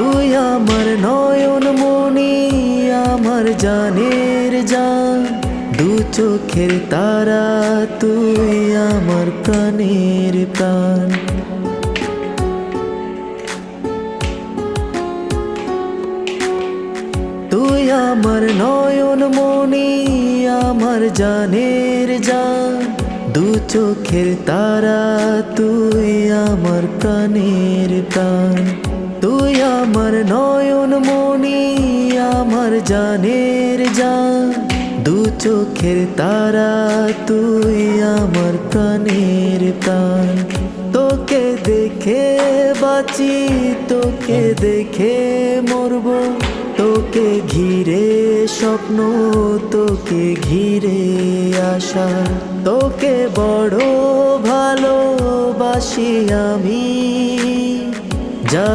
তুই আমার নয়ন মনি, আমার জানের জান, দু চোখের তারা, তুই আমার প্রাণের প্রাণ। তুই আমার নয়ন মনি, আমার জানের জান, দু চোখের তারা, তুই আমার প্রাণের প্রাণ। তুই আমার নয়ন মনি, আমার জানের জান, দু চোখের তারা, তুই আমার প্রাণের প্রাণ। তোকে দেখে বাঁচি, তোকে দেখে মরবো, তোকে ঘিরে স্বপ্ন, তোকে ঘিরে আশা। তোকে বড় ভালোবাসি আমি, যা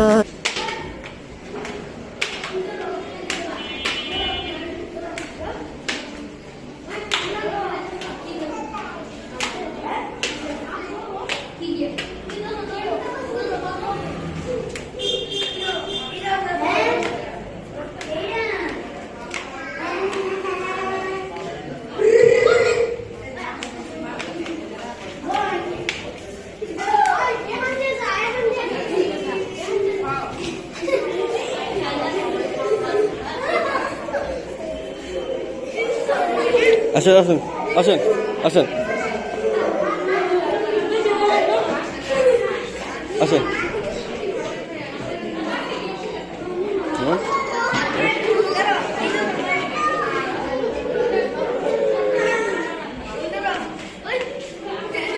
আসেন আসেন আসেন আসেন।